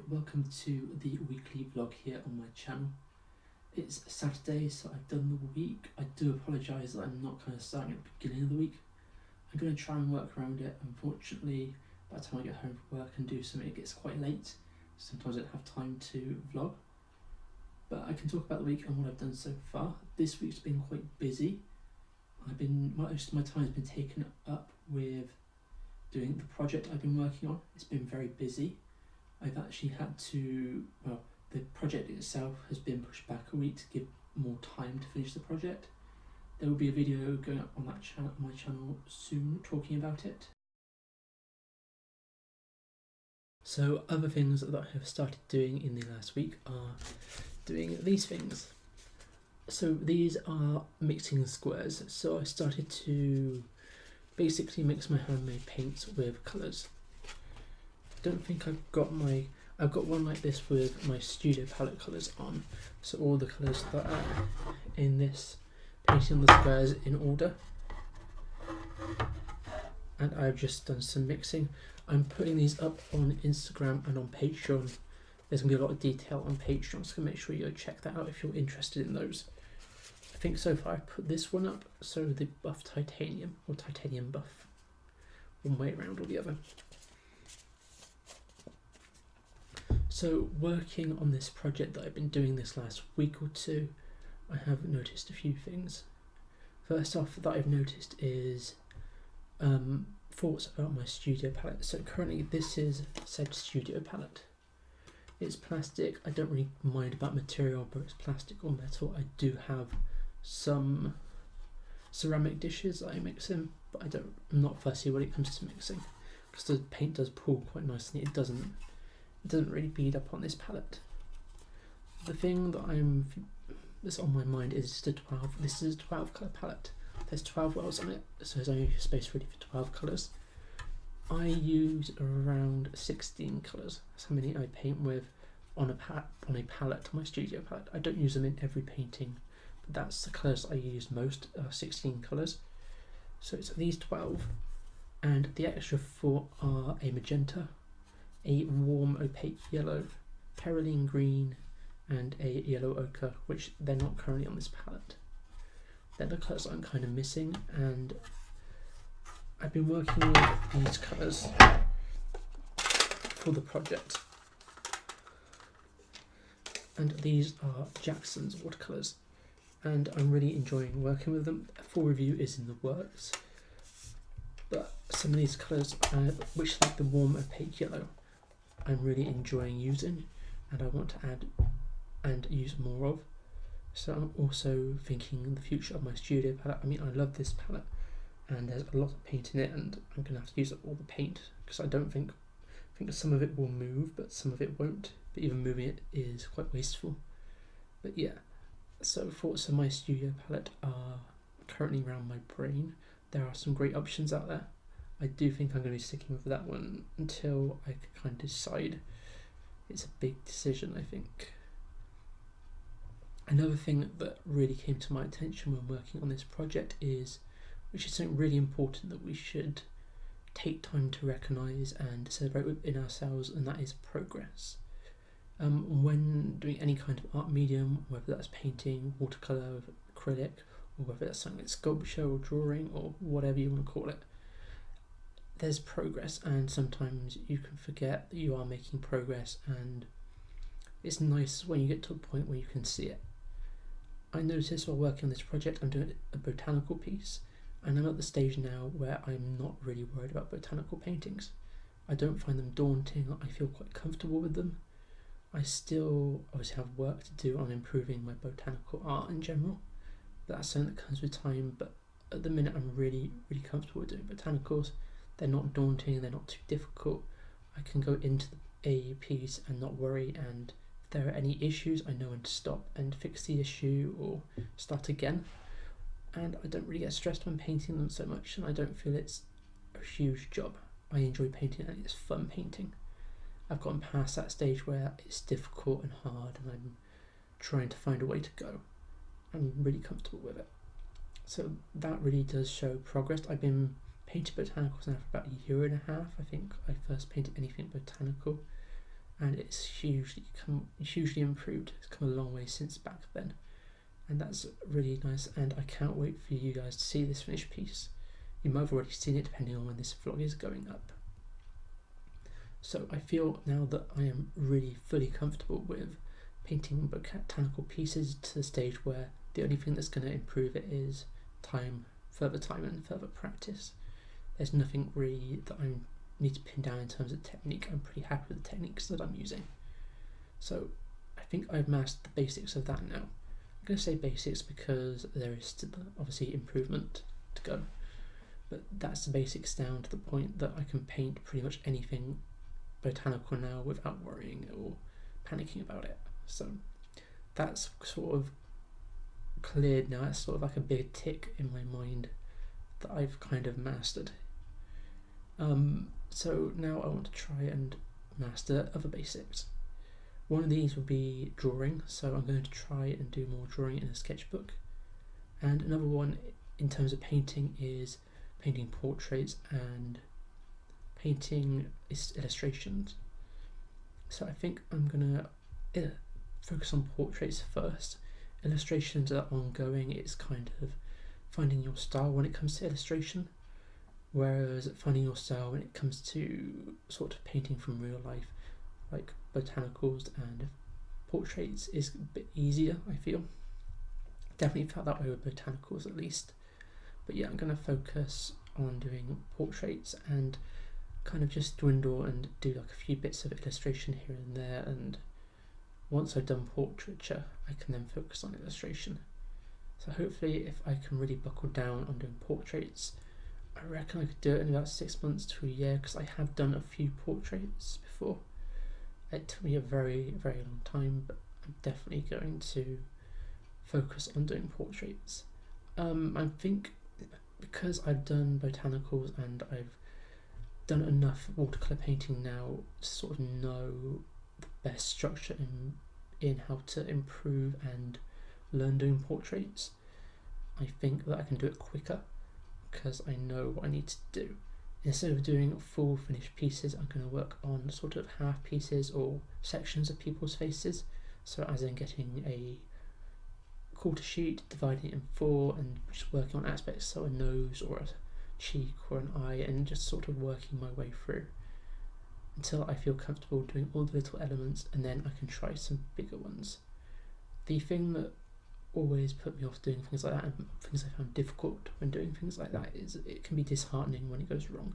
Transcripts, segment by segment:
welcome to the weekly vlog here on my channel. It's Saturday, so I've done the week. I do apologise that I'm not kind of starting at the beginning of the week. I'm going to try and work around it. Unfortunately, by the time I get home from work and do something, it gets quite late. Sometimes I don't have time to vlog. But I can talk about the week and what I've done so far. This week's been quite busy. Most of my time has been taken up with doing the project I've been working on. It's been very busy. I've actually had to, the project itself has been pushed back a week to give more time to finish the project. There will be a video going up on that channel, my channel soon, talking about it. So other things that I have started doing in the last week are doing these things. So these are mixing squares. So I started to basically mix my handmade paints with colours. I don't think I've got one like this with my studio palette colours on, so all the colours that are in this painting the squares in order, and I've just done some mixing. I'm putting these up on Instagram and on Patreon. There's going to be a lot of detail on Patreon, so make sure you go check that out if you're interested in those. I think so far I put this one up, so the buff titanium, or titanium buff, one way around or the other. So working on this project that I've been doing this last week or two, I have noticed a few things. First off that I've noticed is thoughts about my studio palette. So currently this is said studio palette. It's plastic. I don't really mind about material, but it's plastic or metal. I do have some ceramic dishes that I mix in, but I'm not fussy when it comes to mixing, because the paint does pool quite nicely. It doesn't really bead up on this palette. The thing that's on my mind is the 12. This is a 12 colour palette. There's 12 wells on it, so there's only space really for 12 colours. I use around 16 colours. That's how many I paint with on a palette, my studio palette. I don't use them in every painting, but that's the colours I use most, 16 colours. So it's these 12, and the extra 4 are a magenta, a warm opaque yellow, perylene green, and a yellow ochre, which they're not currently on this palette. They're the colours I'm kind of missing, and I've been working with these colours for the project. And these are Jackson's watercolours, and I'm really enjoying working with them. A full review is in the works, but some of these colours, which like the warm opaque yellow, I'm really enjoying using, and I want to add and use more of. So I'm also thinking in the future of my studio palette. I mean, I love this palette, and there's a lot of paint in it, and I'm going to have to use up all the paint, because I think some of it will move, but some of it won't. But even moving it is quite wasteful. But yeah, so thoughts of my studio palette are currently around my brain. There are some great options out there. I do think I'm going to be sticking with that one until I can kind of decide. It's a big decision, I think. Another thing that really came to my attention when working on this project is, which is something really important that we should take time to recognise and celebrate within ourselves, and that is progress. When doing any kind of art medium, whether that's painting, watercolour, acrylic, or whether that's something like sculpture or drawing or whatever you want to call it, there's progress, and sometimes you can forget that you are making progress, and it's nice when you get to a point where you can see it. I noticed while working on this project, I'm doing a botanical piece, and I'm at the stage now where I'm not really worried about botanical paintings. I don't find them daunting. I feel quite comfortable with them. I still obviously have work to do on improving my botanical art in general. That's something that comes with time, but at the minute I'm really comfortable with doing botanicals. They're not daunting, they're not too difficult. I can go into a piece and not worry, and if there are any issues, I know when to stop and fix the issue or start again. And I don't really get stressed when painting them so much, and I don't feel it's a huge job. I enjoy painting and it's fun painting. I've gotten past that stage where it's difficult and hard, and I'm trying to find a way to go. I'm really comfortable with it. So that really does show progress. I've been painted botanicals now for about a year and a half. I think I first painted anything botanical and it's hugely improved. It's come a long way since back then, and that's really nice, and I can't wait for you guys to see this finished piece. You might have already seen it depending on when this vlog is going up. So I feel now that I am really fully comfortable with painting botanical pieces to the stage where the only thing that's going to improve it is further time and further practice. There's nothing really that I need to pin down in terms of technique. I'm pretty happy with the techniques that I'm using. So I think I've mastered the basics of that now. I'm going to say basics because there is still obviously improvement to go, but that's the basics down to the point that I can paint pretty much anything botanical now without worrying or panicking about it. So that's sort of cleared now. It's sort of like a big tick in my mind that I've kind of mastered. So now I want to try and master other basics. One of these would be drawing, so I'm going to try and do more drawing in a sketchbook. And another one in terms of painting is painting portraits and painting illustrations. So I think I'm gonna focus on portraits first. Illustrations are ongoing. It's kind of finding your style when it comes to illustration, whereas finding your style when it comes to sort of painting from real life, like botanicals and portraits, is a bit easier, I feel. Definitely felt that way with botanicals at least. But yeah, I'm going to focus on doing portraits and kind of just dwindle and do like a few bits of illustration here and there, and once I've done portraiture I can then focus on illustration. So hopefully if I can really buckle down on doing portraits, I reckon I could do it in about 6 months to a year, because I have done a few portraits before. It took me a very, very long time, but I'm definitely going to focus on doing portraits. I think because I've done botanicals and I've done enough watercolour painting now to sort of know the best structure in how to improve and learn doing portraits, I think that I can do it quicker because I know what I need to do. Instead of doing full finished pieces, I'm going to work on sort of half pieces or sections of people's faces. So as in getting a quarter sheet, dividing it in 4 and just working on aspects, so a nose or a cheek or an eye, and just sort of working my way through until I feel comfortable doing all the little elements, and then I can try some bigger ones. The thing that always put me off doing things like that, and things I found difficult when doing things like that, is it can be disheartening when it goes wrong.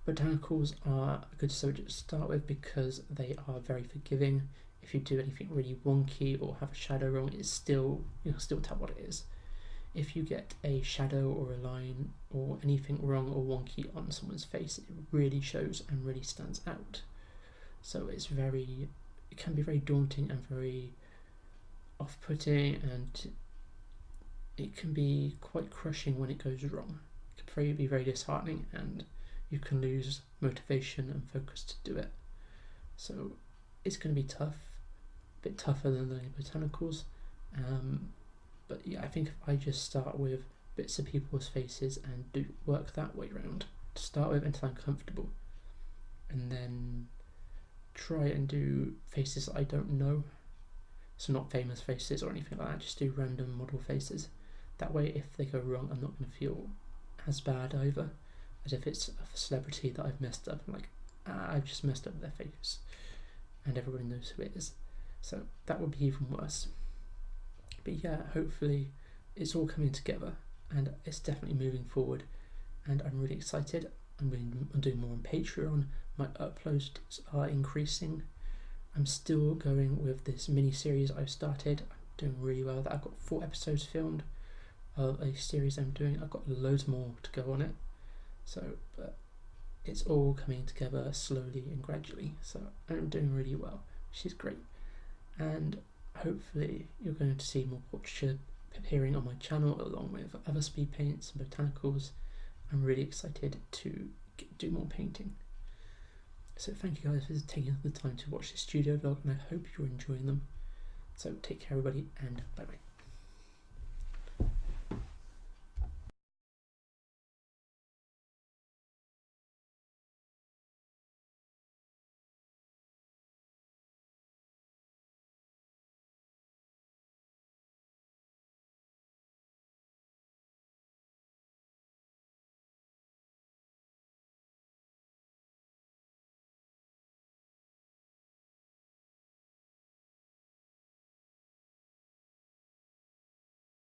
Botanicals are a good subject to start with because they are very forgiving. If you do anything really wonky or have a shadow wrong, it's still, you'll still tell what it is. If you get a shadow or a line or anything wrong or wonky on someone's face, it really shows and really stands out. So it can be very daunting and very off-putting, and it can be quite crushing when it goes wrong. It can be very disheartening, and you can lose motivation and focus to do it. So it's going to be tough, a bit tougher than learning botanicals. But yeah, I think if I just start with bits of people's faces and do work that way round to start with until I'm comfortable, and then try and do faces that I don't know, so not famous faces or anything like that, just do random model faces. That way if they go wrong, I'm not going to feel as bad either as if it's a celebrity that I've messed up. I'm like, I've just messed up their face and everybody knows who it is. So that would be even worse. But yeah, hopefully it's all coming together and it's definitely moving forward, and I'm really excited. I'm doing more on Patreon. My uploads are increasing. I'm still going with this mini series I've started. I'm doing really well. I've got 4 episodes filmed of a series I'm doing. I've got loads more to go on it. So, but it's all coming together slowly and gradually. So I'm doing really well, which is great. And hopefully you're going to see more portraiture appearing on my channel along with other speed paints and botanicals. I'm really excited to do more painting. So thank you guys for taking the time to watch this studio vlog, and I hope you're enjoying them. So take care everybody, and bye bye.